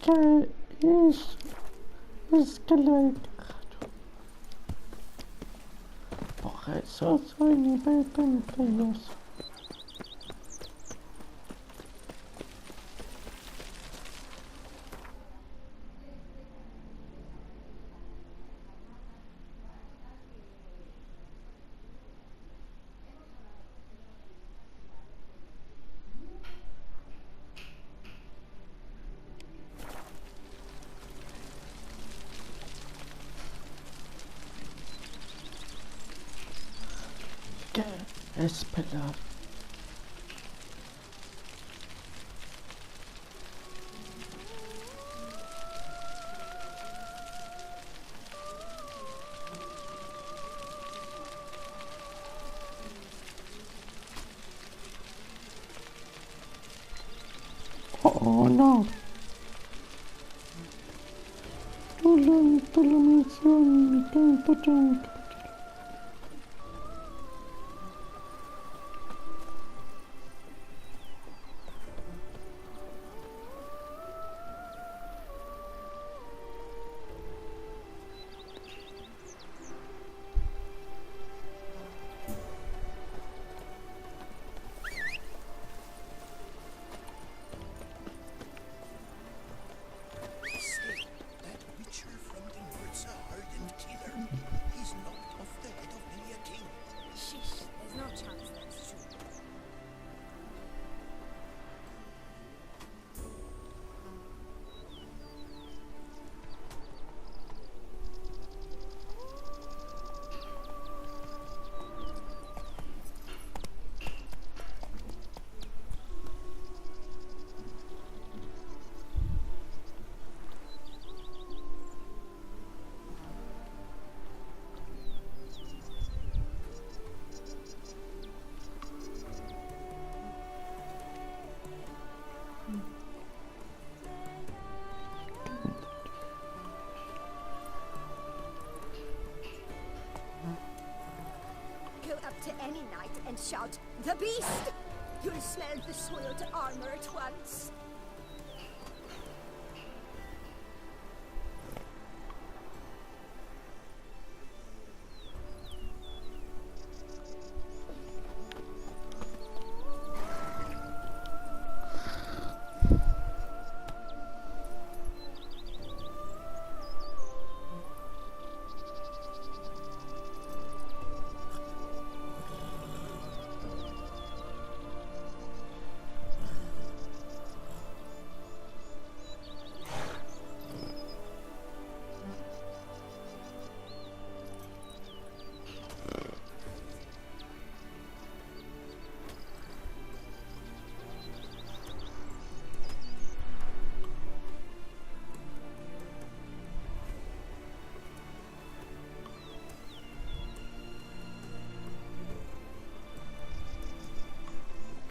que es que lo he dejado. Por eso soy nivel 32. ¿Qué esperar? Oh no, no lo he visto la misión, mi tiempo. To any knight and shout, "The beast!" You'll smell the soiled armor at once.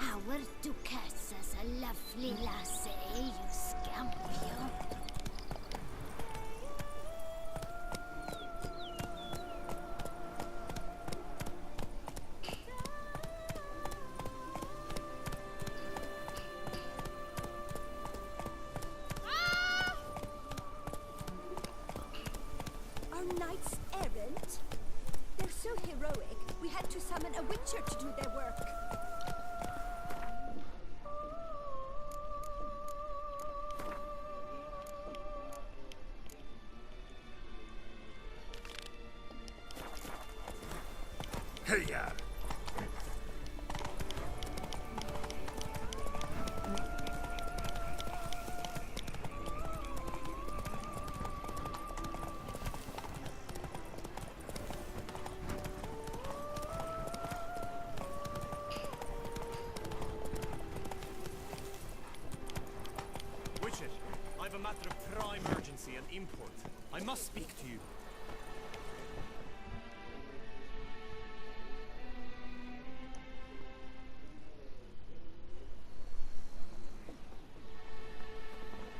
Our Duchessa's a lovely lassie, you scamp, you. Are knights errant? They're so heroic, we had to summon a witcher to do their work. HECHAR! Witcher, I have a matter of prime urgency and import. I must speak to you.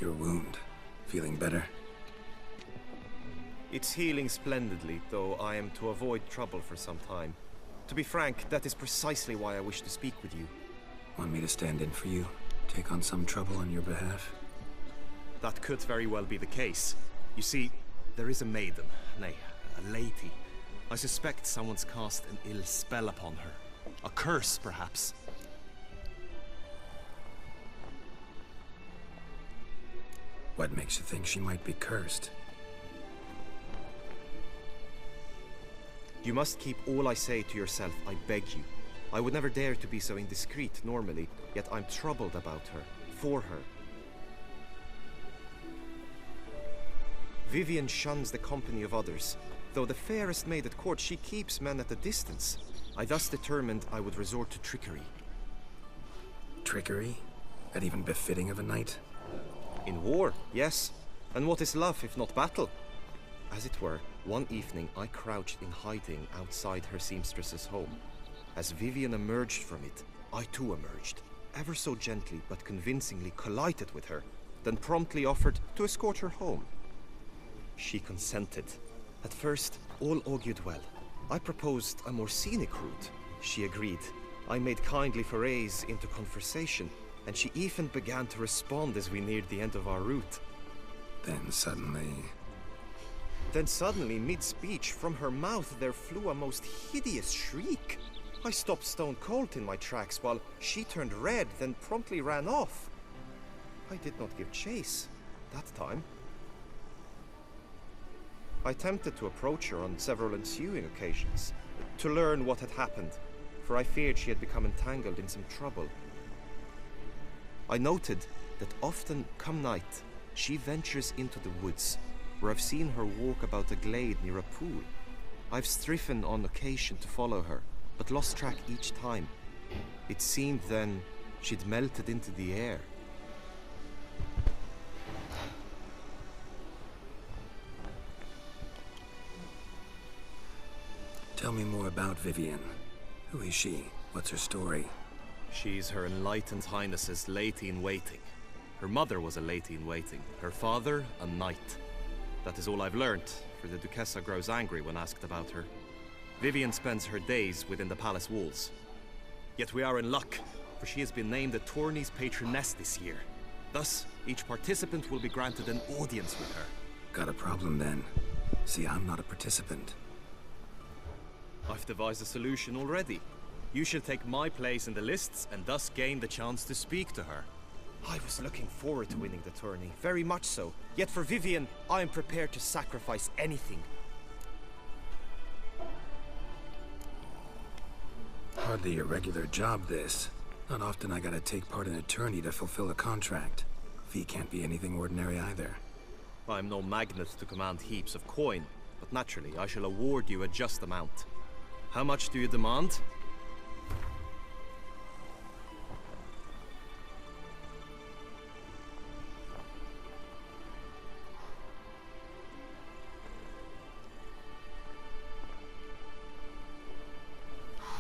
Your wound. Feeling better? It's healing splendidly, though I am to avoid trouble for some time. To be frank, that is precisely why I wish to speak with you. Want me to stand in for you? Take on some trouble on your behalf? That could very well be the case. You see, there is a maiden, nay, a lady. I suspect someone's cast an ill spell upon her. A curse, perhaps. What makes you think she might be cursed? You must keep all I say to yourself, I beg you. I would never dare to be so indiscreet normally, yet I'm troubled about her, for her. Vivian shuns the company of others. Though the fairest maid at court, she keeps men at a distance. I thus determined I would resort to trickery. Trickery? That even befitting of a knight? In war, yes. And what is love if not battle? As it were, one evening I crouched in hiding outside her seamstress's home. As Vivian emerged from it, I too emerged. Ever so gently but convincingly collided with her, then promptly offered to escort her home. She consented. At first, all augured well. I proposed a more scenic route. She agreed. I made kindly forays into conversation, and she even began to respond as we neared the end of our route. Then suddenly, mid-speech, from her mouth there flew a most hideous shriek. I stopped stone cold in my tracks while she turned red, then promptly ran off. I did not give chase that time. I attempted to approach her on several ensuing occasions, to learn what had happened, for I feared she had become entangled in some trouble. I noted that often, come night, she ventures into the woods, where I've seen her walk about a glade near a pool. I've striven on occasion to follow her, but lost track each time. It seemed then she'd melted into the air. tell me more about Vivian. Who is she? What's her story? She's Her Enlightened Highness's lady-in-waiting. Her mother was a lady-in-waiting. Her father, a knight. That is all I've learned, for the Duchessa grows angry when asked about her. Vivian spends her days within the palace walls. Yet we are in luck, for she has been named the tourney's patroness this year. Thus, each participant will be granted an audience with her. Got a problem then. See, I'm not a participant. I've devised a solution already. You shall take my place in the lists and thus gain the chance to speak to her. I was looking forward to winning the tourney, very much so. Yet for Vivian, I am prepared to sacrifice anything. Hardly a regular job, this. Not often I gotta take part in a tourney to fulfill a contract. Fee can't be anything ordinary either. I'm no magnet to command heaps of coin, but naturally I shall award you a just amount. How much do you demand?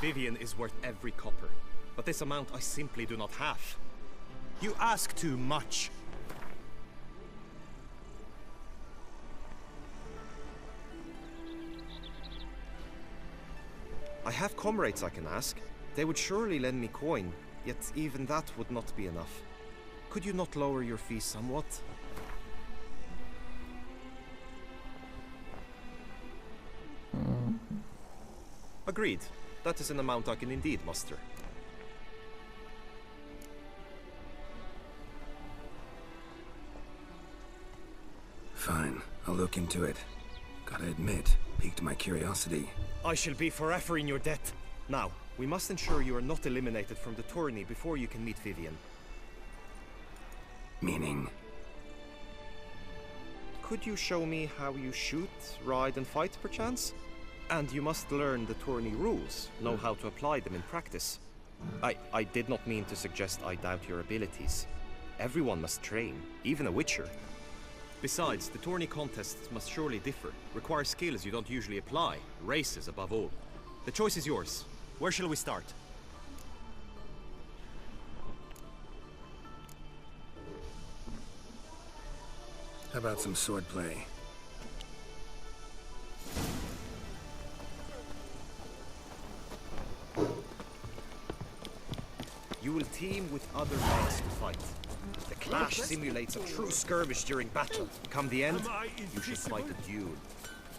Vivian is worth every copper, but this amount I simply do not have. You ask too much. I have comrades I can ask. They would surely lend me coin, yet even that would not be enough. Could you not lower your fees somewhat? Agreed. That is an amount I can indeed muster. Fine, I'll look into it. Gotta admit, piqued my curiosity. I shall be forever in your debt. Now, we must ensure you are not eliminated from the tourney before you can meet Vivian. Meaning? Could you show me how you shoot, ride and fight, perchance? And you must learn the tourney rules, know how to apply them in practice. I did not mean to suggest I doubt your abilities. Everyone must train, even a witcher. Besides, the tourney contests must surely differ, require skills you don't usually apply, races above all. The choice is yours. Where shall we start? How about some swordplay? You will team with other knights to fight. The clash simulates a true skirmish during battle. Come the end, you shall fight a duel.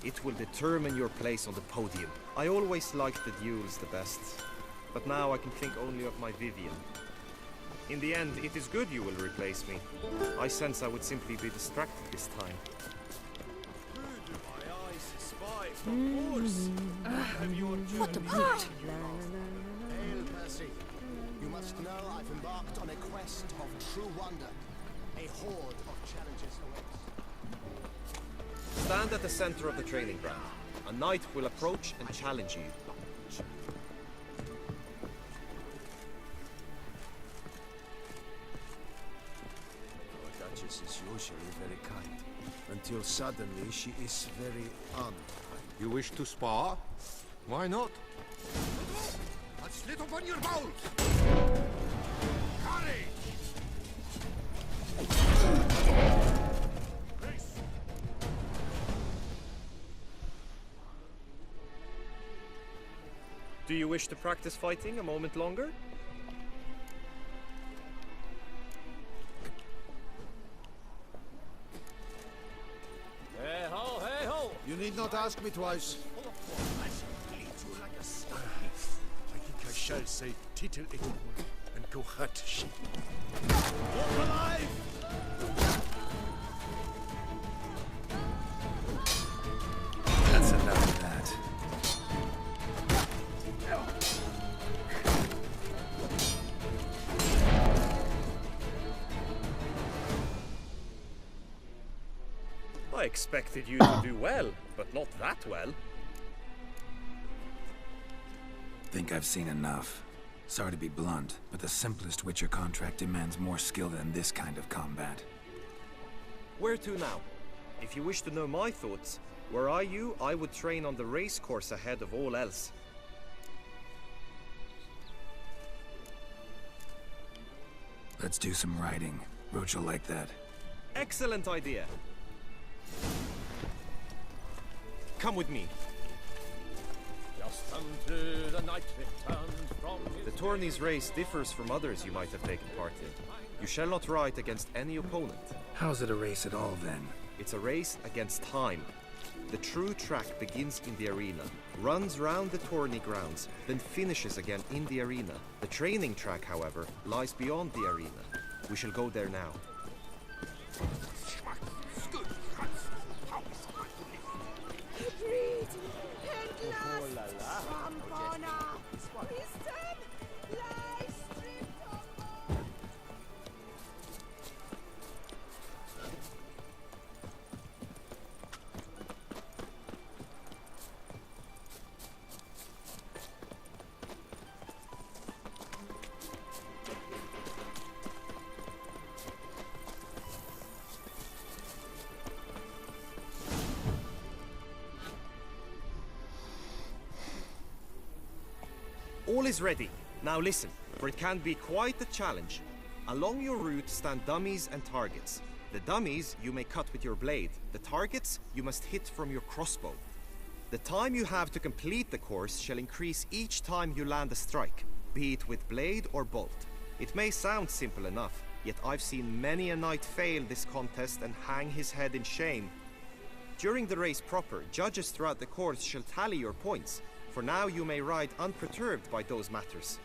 It will determine your place on the podium. I always liked the duels the best, but now I can think only of my Vivian. In the end, it is good you will replace me. I sense I would simply be distracted this time. What a brute! Hail, Percy. You must know I've embarked on a quest of true wonder. A horde of challenges awaits. Stand at the center of the training ground. A knight will approach and challenge you. Our Duchess is usually very kind, until suddenly she is very unkind. You wish to spar? Why not? A slit upon your bones! Courage! Do you wish to practice fighting a moment longer? Hey ho, hey ho! You need not ask me twice. I think I shall say tittle it and go hurt sheep. Walk alive! That's enough of that. I expected you to do well, but not that well. Think I've seen enough. Sorry to be blunt, but the simplest Witcher contract demands more skill than this kind of combat. Where to now? If you wish to know my thoughts, were I you, I would train on the race course ahead of all else. Let's do some riding. Roach will like that. Excellent idea. Come with me. Just unto the night returned from The tourney's race differs from others you might have taken part in. You shall not ride against any opponent. How's it a race at all, then? It's a race against time. The true track begins in the arena, runs round the tourney grounds, then finishes again in the arena. The training track, however, lies beyond the arena. We shall go there now. Breed, Endless, Rampona, Wisdom, lies, stripped of... All is ready. Now listen, for it can be quite a challenge. Along your route stand dummies and targets. The dummies you may cut with your blade. The targets you must hit from your crossbow. The time you have to complete the course shall increase each time you land a strike, be it with blade or bolt. It may sound simple enough, yet I've seen many a knight fail this contest and hang his head in shame. During the race proper, judges throughout the course shall tally your points. For now you may ride unperturbed by those matters.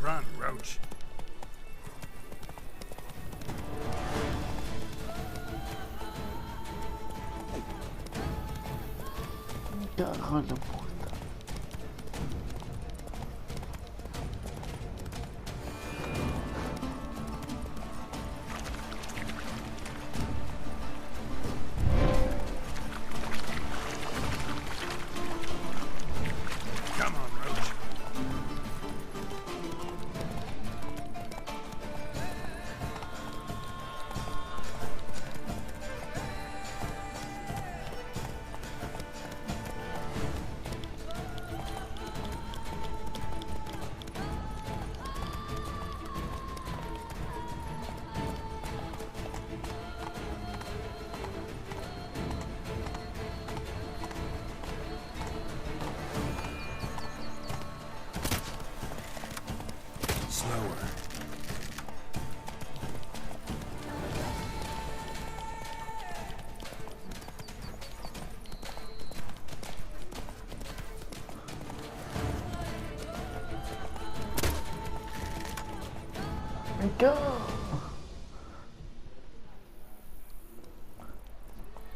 Run, Roach. Cago de puta. Come on, Roach. slower. Go!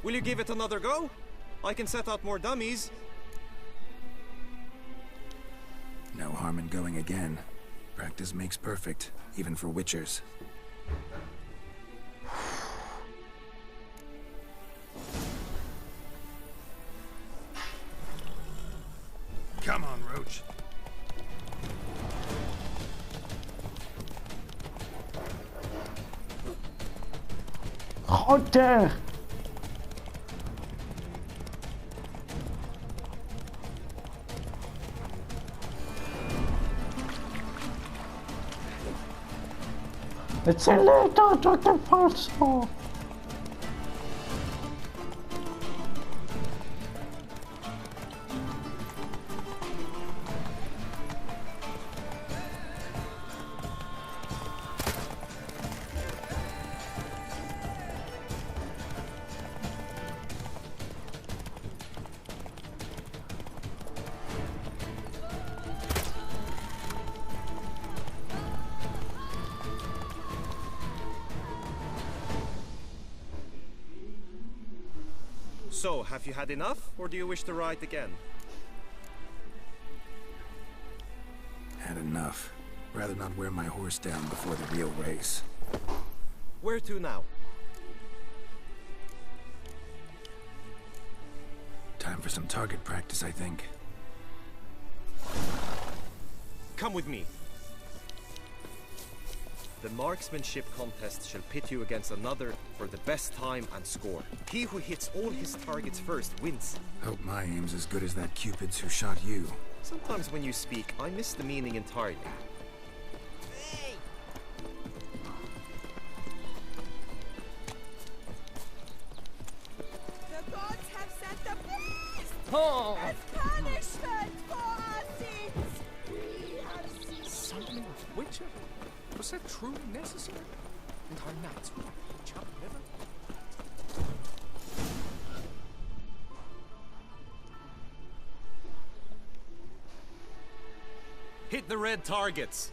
Will you give it another go? I can set out more dummies. No harm in going again. Practice makes perfect, even for witchers. Come on, Roach. Out there! It's a little Dr. Parcel. So, have you had enough, or do you wish to ride again? Had enough. Rather not wear my horse down before the real race. Where to now? Time for some target practice, I think. Come with me. The marksmanship contest shall pit you against another for the best time and score. He who hits all his targets first wins. Hope my aim's as good as that Cupid's who shot you. Sometimes when you speak, I miss the meaning entirely. Hey! The gods have set the beast Oh! as punishment for our sins. We have sinned. Something with Witcher? Was that truly necessary? And our knights would chop liver? Hit the red targets!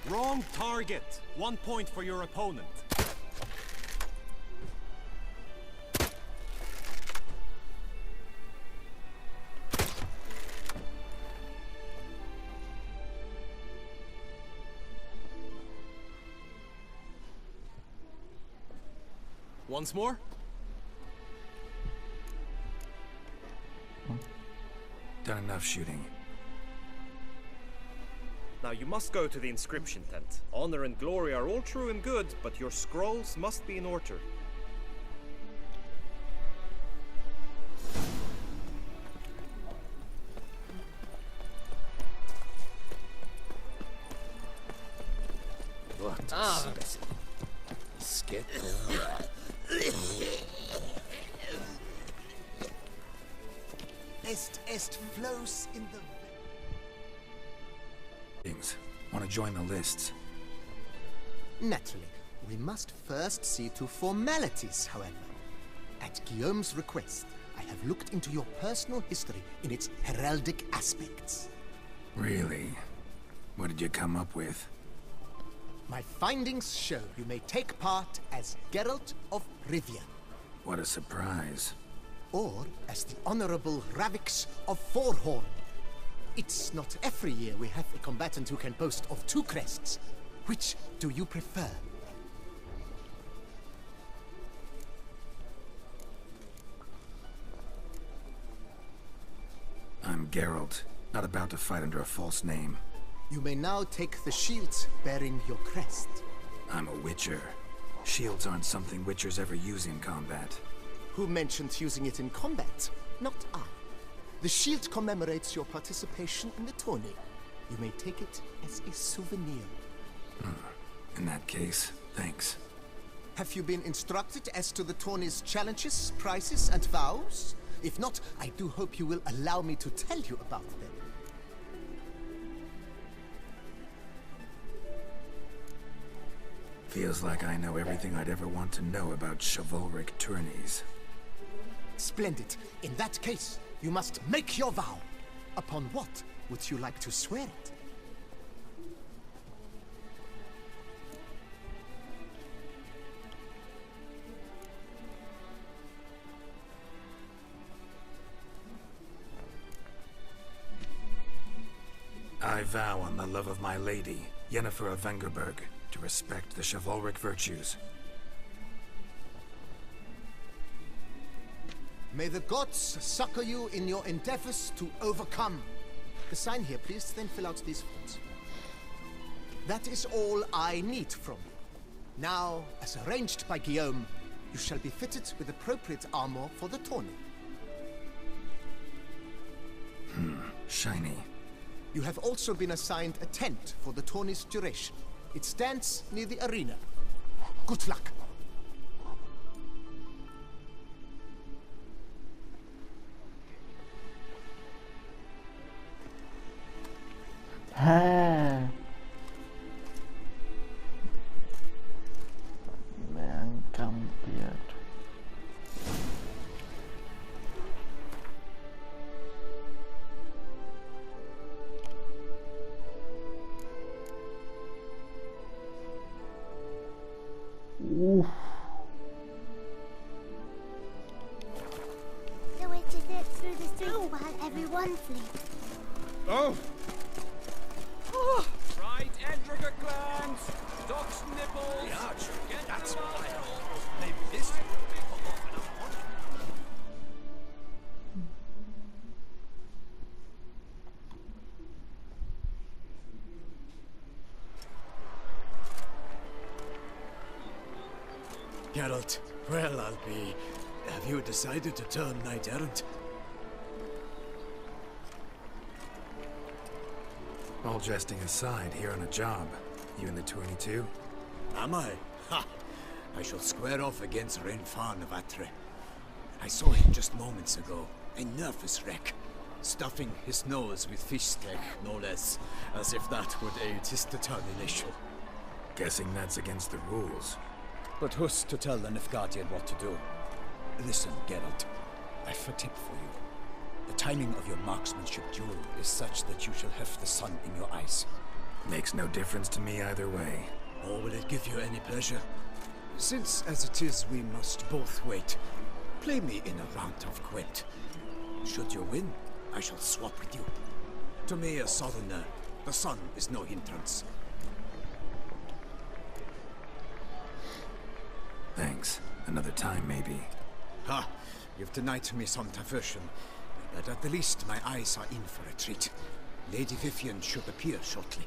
Wrong target! 1 point for your opponent. Once more? Done enough shooting. Now you must go to the inscription tent. Honor and glory are all true and good, but your scrolls must be in order. What? Skip. Est flows in the... Want to join the lists? Naturally. We must first see to formalities, however. At Guillaume's request, I have looked into your personal history in its heraldic aspects. Really? What did you come up with? My findings show you may take part as Geralt of Rivia, What a surprise. or as the Honorable Ravix of Forhorn. It's not every year we have a combatant who can boast of 2 crests. Which do you prefer? I'm Geralt, not about to fight under a false name. You may now take the shields bearing your crest. I'm a witcher. Shields aren't something witchers ever use in combat. Who mentioned using it in combat? Not I. The shield commemorates your participation in the tourney. You may take it as a souvenir. In that case, thanks. Have you been instructed as to the tourney's challenges, prizes, and vows? If not, I do hope you will allow me to tell you about them. Feels like I know everything I'd ever want to know about chivalric tourneys. Splendid. In that case, you must make your vow. Upon what would you like to swear it? I vow on the love of my lady, Yennefer of Vengerberg, to respect the chivalric virtues. May the gods succor you in your endeavors to overcome. Sign here, please, then fill out these forms. That is all I need from you. Now, as arranged by Guillaume, you shall be fitted with appropriate armor for the tourney. Shiny. You have also been assigned a tent for the tourney's duration. It stands near the arena. Good luck. Me han cambiado. The way to get through the streets while everyone flees. Oh! Right, Endriga glands, dog's nipples. The archer, Get that's the why. rifle. Maybe this will pop off in a month. Geralt, well, I'll be... Have you decided to turn knight-errant? All jesting aside, here on a job. You in the 22? Am I? Ha! I shall square off against Renfan of Atre. I saw him just moments ago. A nervous wreck. Stuffing his nose with fish steak, no less. As if that would aid his determination. Guessing that's against the rules. But who's to tell the Nilfgaardian what to do? Listen, Geralt. I've a tip for you. The timing of your marksmanship duel is such that you shall have the sun in your eyes. Makes no difference to me either way. Or will it give you any pleasure? Since, as it is, we must both wait, play me in a round of Gwent. Should you win, I shall swap with you. To me, a southerner, the sun is no hindrance. Thanks. Another time, maybe. Ha! You've denied me some diversion. But at the least, my eyes are in for a treat. Lady Vivian should appear shortly.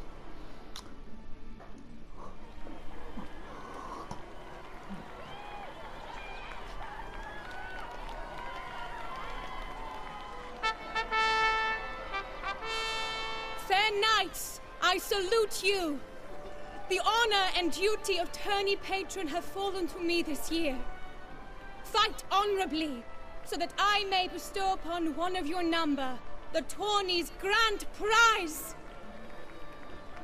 Fair knights, I salute you. The honor and duty of tourney patron have fallen to me this year. Fight honorably, so that I may bestow upon one of your number the tourney's grand prize.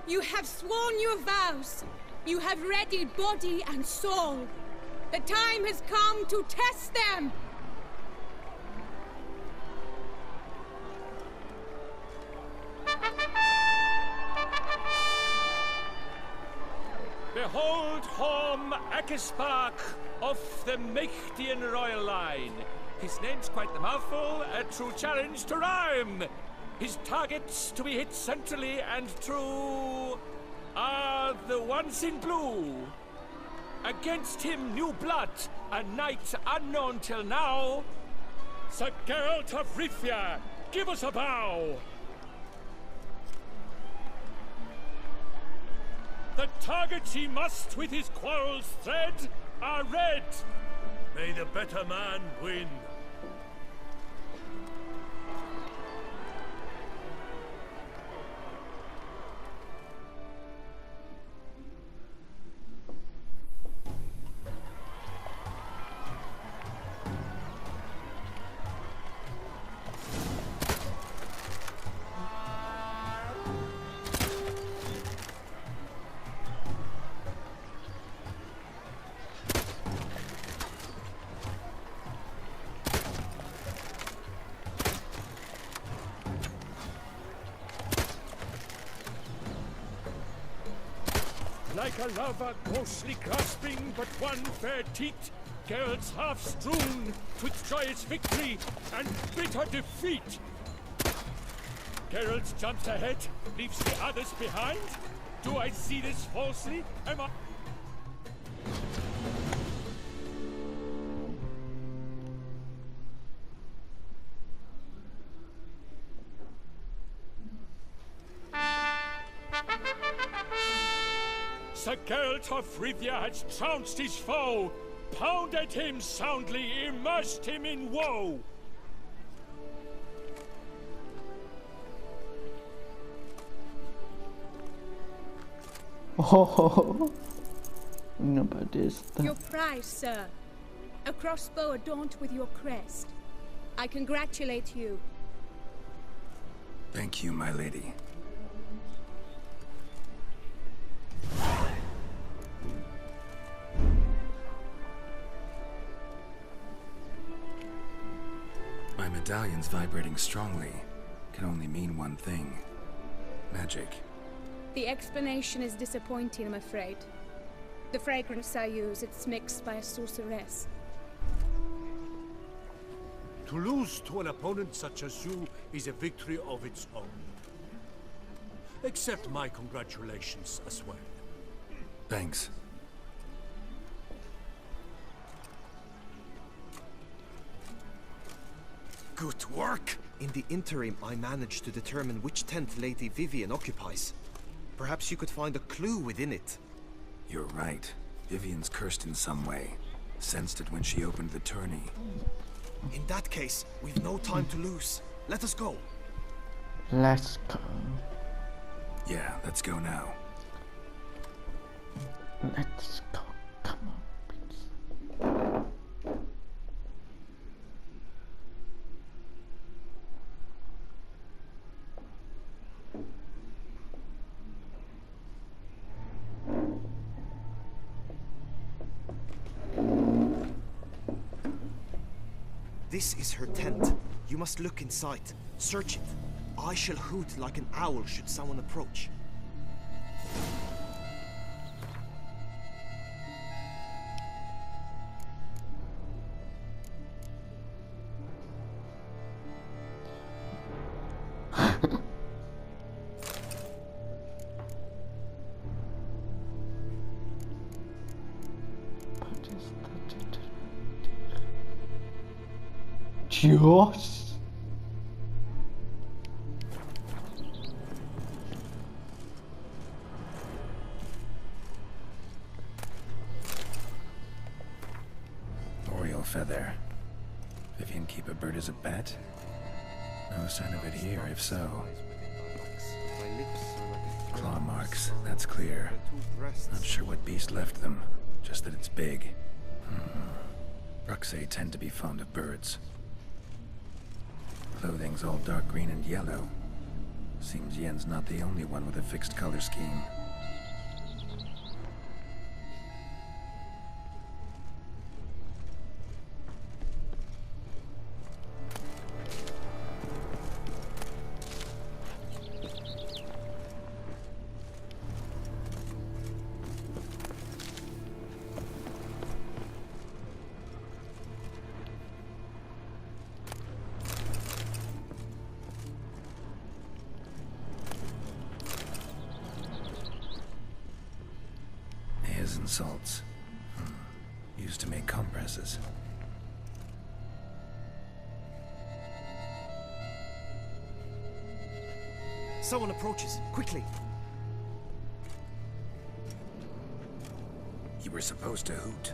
You have sworn your vows. You have readied body and soul. The time has come to test them. Behold Horm Akispark of the Mechtian royal line. His name's quite the mouthful, a true challenge to rhyme. His targets to be hit centrally and true are the ones in blue. Against him new blood, a knight unknown till now. Sir Geralt of Rivia, give us a bow. The targets he must with his quarrels thread are red. May the better man win. Like a lover ghostly grasping but one fair teat, Geralt's half strewn with joyous victory and bitter defeat. Geralt jumps ahead, leaves the others behind. Do I see this falsely? Am I... Sir Geralt of Rivia has trounced his foe, pounded him soundly, immersed him in woe. Oh, una ballesta. Your prize, sir. A crossbow adorned with your crest. I congratulate you. Thank you, my lady. My medallion's vibrating strongly. Can only mean one thing. Magic. The explanation is disappointing, I'm afraid. The fragrance I use, it's mixed by a sorceress. To lose to an opponent such as you is a victory of its own. Accept my congratulations as well. Thanks. Good work! In the interim, I managed to determine which tent Lady Vivian occupies. Perhaps you could find a clue within it. You're right. Vivian's cursed in some way. Sensed it when she opened the tourney. In that case, we've no time to lose. Let us go. Let's go. Yeah, let's go now. Let's go. Come on, please. This is her tent. You must look inside. Search it. I shall hoot like an owl should someone approach. Dios. Oriole feather. Vivian keep a bird as a pet? No sign of it here, if so. Claw marks, that's clear. Not sure what beast left them, just that it's big. Bruxay tend to be fond of birds. Clothing's all dark green and yellow. Seems Yen's not the only one with a fixed color scheme. And salts. Used to make compresses. Someone approaches. Quickly! You were supposed to hoot.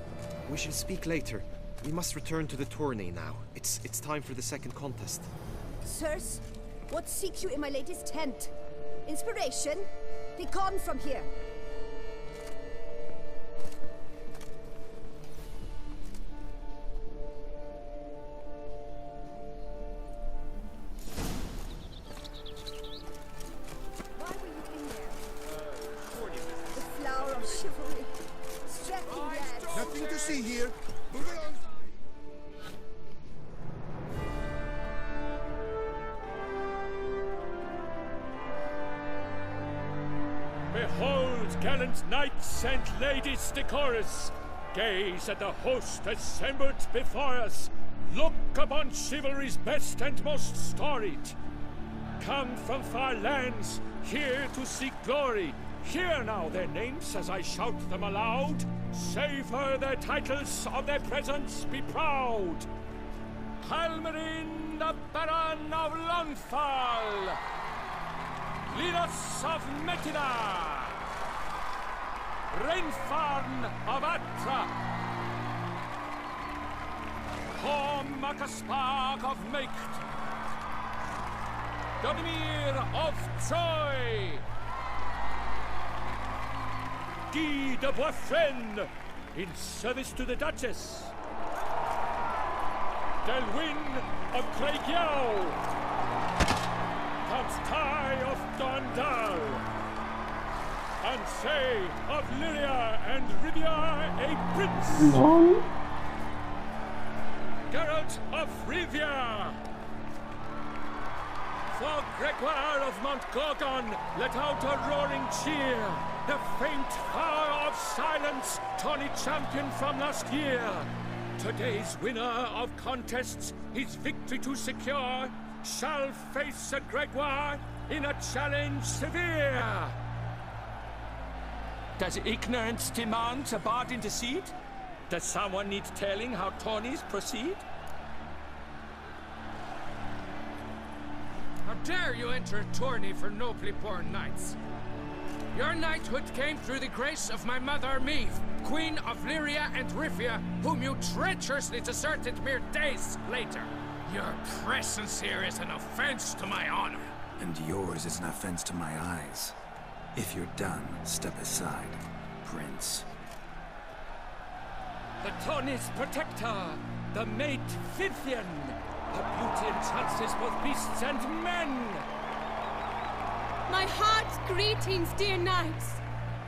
We shall speak later. We must return to the tourney now. It's time for the second contest. Sirs, what seeks you in my latest tent? Inspiration? Be gone from here! Nothing to see here. Move along. Behold, gallant knights and ladies decorous, gaze at the host assembled before us. Look upon chivalry's best and most storied. Come from far lands, here to seek glory. Hear now their names as I shout them aloud. Savor their titles, of their presence be proud. Halmarin, the Baron of Lonfall. Linus of Metida. Reinfarn of Atra. Horm Akaspag of Meicht. Dodemir of Troy. Guy de Boisfren, in service to the Duchess. Delwyn of Craigyow. Count Tai of Gondal. Ansay of Lyria and Rivia, a prince. Geralt of Rivia. For Gregoire of Montgorgon, let out a roaring cheer. The faint power of silence, tawny champion from last year. Today's winner of contests, his victory to secure, shall face a Gregoire in a challenge severe. Does ignorance demand a bard intercede? Does someone need telling how tourneys proceed? How dare you enter a tourney for nobly born knights? Your knighthood came through the grace of my mother Meath, Queen of Lyria and Rivia, whom you treacherously deserted mere days later. Your presence here is an offense to my honor. And yours is an offense to my eyes. If you're done, step aside, Prince. The tourney's protector, the mate Vivian. Her beauty entrances both beasts and men. My heart's greetings, dear knights.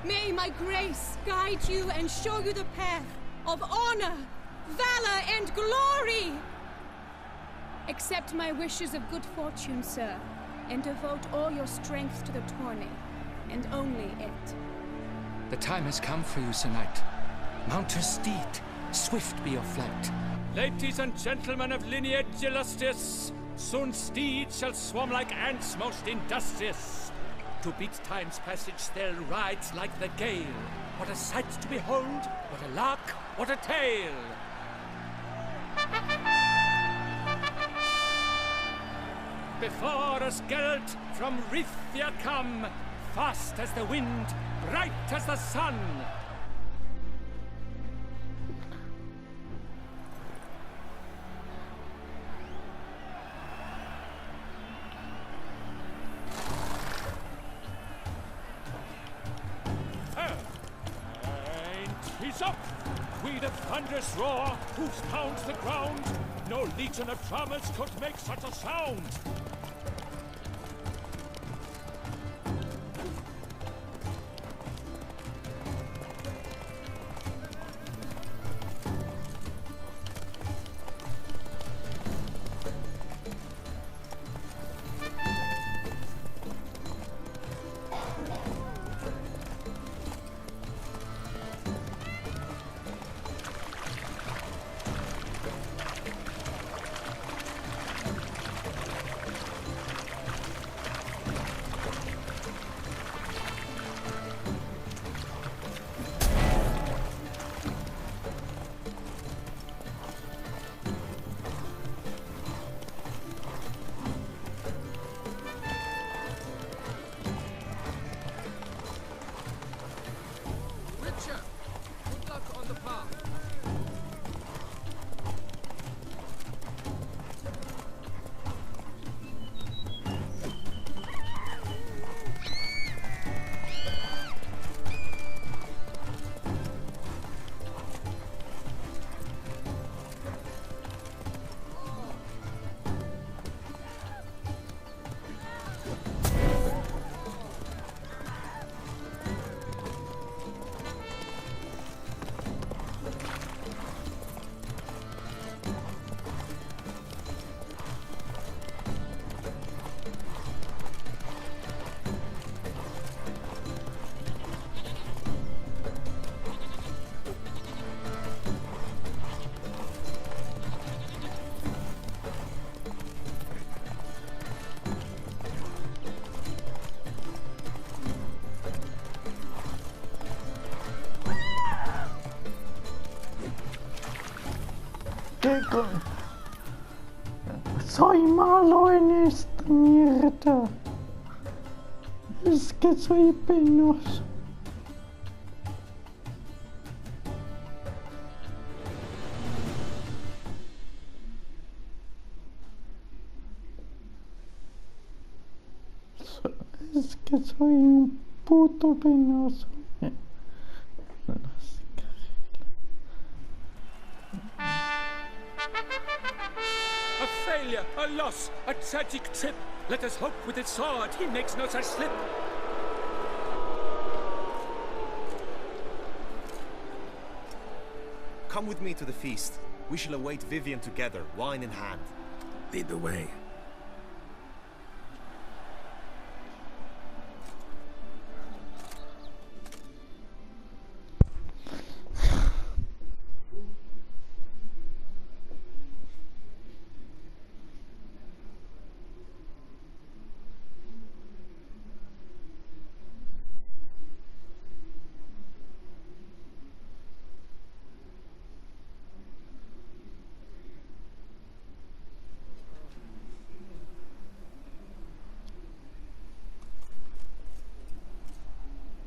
May my grace guide you and show you the path of honor, valor, and glory. Accept my wishes of good fortune, sir, and devote all your strength to the tourney, and only it. The time has come for you, Sir Knight. Mount your steed. Swift be your flight. Ladies and gentlemen of lineage illustrious, soon steeds shall swarm like ants most industrious. To beat time's passage they'll ride like the gale. What a sight to behold, what a lark, what a tale! Before us Geralt from Rithia come, fast as the wind, bright as the sun. He's up! We the thunderous roar, hoofs pound the ground. No legion of drummers could make such a sound. que soy malo en esta mierda. Es que soy penoso. Es que soy un puto penoso. A failure, a loss, a tragic trip. Let us hope with its sword he makes no such slip. Come with me to the feast. We shall await Vivian together, wine in hand. Lead the way.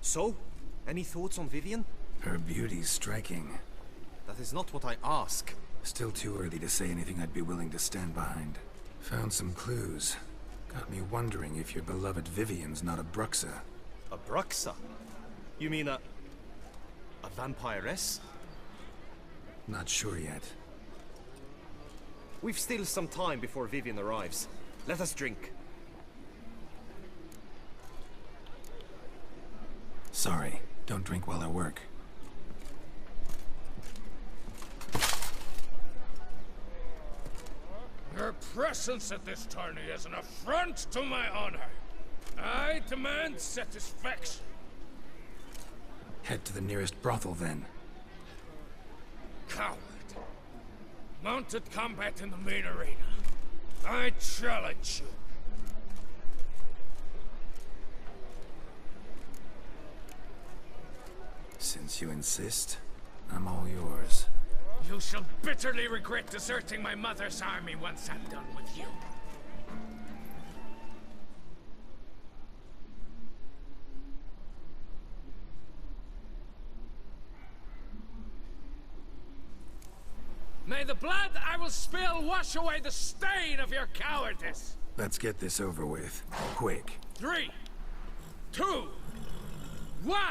So, any thoughts on Vivian? Her beauty's striking. That is not what I ask. Still too early to say anything I'd be willing to stand behind. Found some clues. Got me wondering if your beloved Vivian's not a Bruxa. A Bruxa? You mean a vampiress? Not sure yet. We've still some time before Vivian arrives. Let us drink. Sorry, don't drink while I work. Your presence at this tourney is an affront to my honor. I demand satisfaction. Head to the nearest brothel then. Coward. Mounted combat in the main arena. I challenge you. Since you insist, I'm all yours. You shall bitterly regret deserting my mother's army once I'm done with you. May the blood I will spill wash away the stain of your cowardice. Let's get this over with. Quick. 3, 2, 1!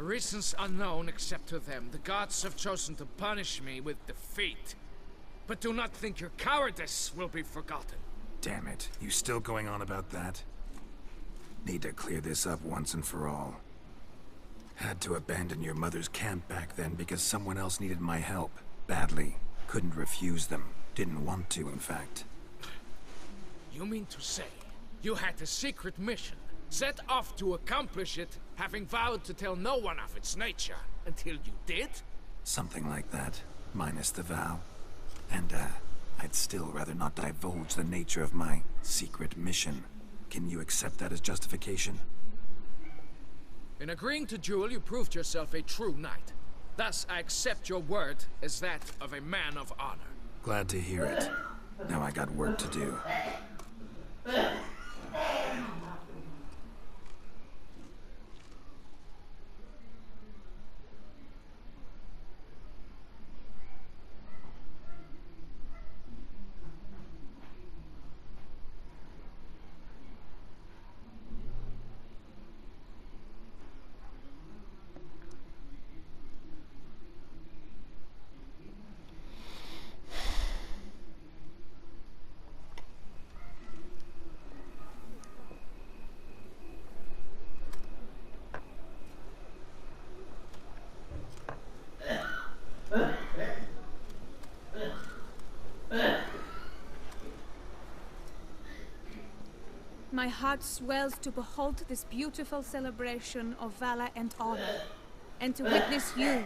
For reasons unknown except to them, the gods have chosen to punish me with defeat. But do not think your cowardice will be forgotten. Damn it, you still going on about that? Need to clear this up once and for all. Had to abandon your mother's camp back then because someone else needed my help. Badly. Couldn't refuse them. Didn't want to, in fact. You mean to say you had a secret mission, set off to accomplish it, having vowed to tell no one of its nature, until you did? Something like that, minus the vow. And, I'd still rather not divulge the nature of my secret mission. Can you accept that as justification? In agreeing to duel, you proved yourself a true knight. Thus, I accept your word as that of a man of honor. Glad to hear it. Now I got work to do. My heart swells to behold this beautiful celebration of valor and honor, and to witness you,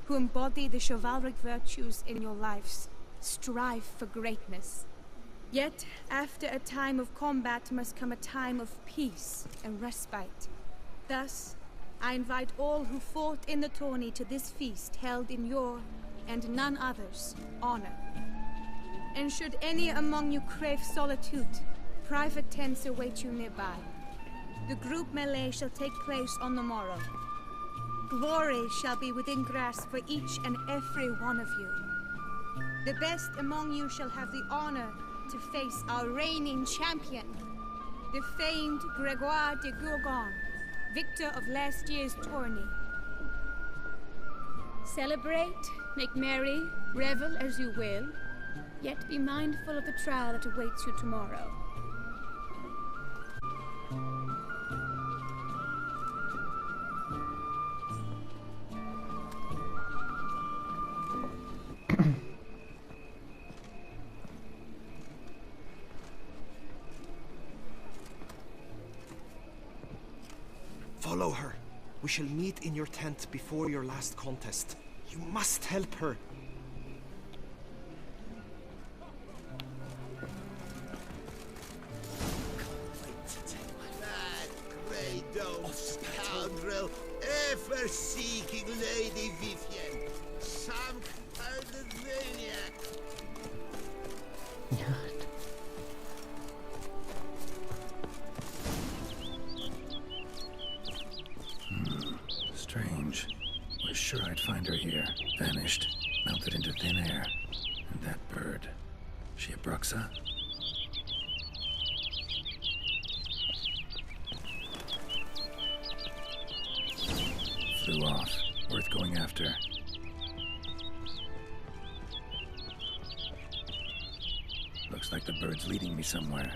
who embody the chivalric virtues in your lives, strive for greatness. Yet, after a time of combat must come a time of peace and respite. Thus, I invite all who fought in the tourney to this feast held in your, and none other's, honor. And should any among you crave solitude, private tents await you nearby. The group melee shall take place on the morrow. Glory shall be within grasp for each and every one of you. The best among you shall have the honor to face our reigning champion, the famed Gregoire de Gourgon, victor of last year's tourney. Celebrate, make merry, revel as you will, yet be mindful of the trial that awaits you tomorrow. Follow her. We shall meet in your tent before your last contest. You must help her. That grey dome scoundrel, ever-seeking Lady Vivienne. Some kind of maniac. Strange. Was sure I'd find her here. Vanished. Melted into thin air. And that bird. She a Bruxa? Flew off. Worth going after. Looks like the bird's leading me somewhere.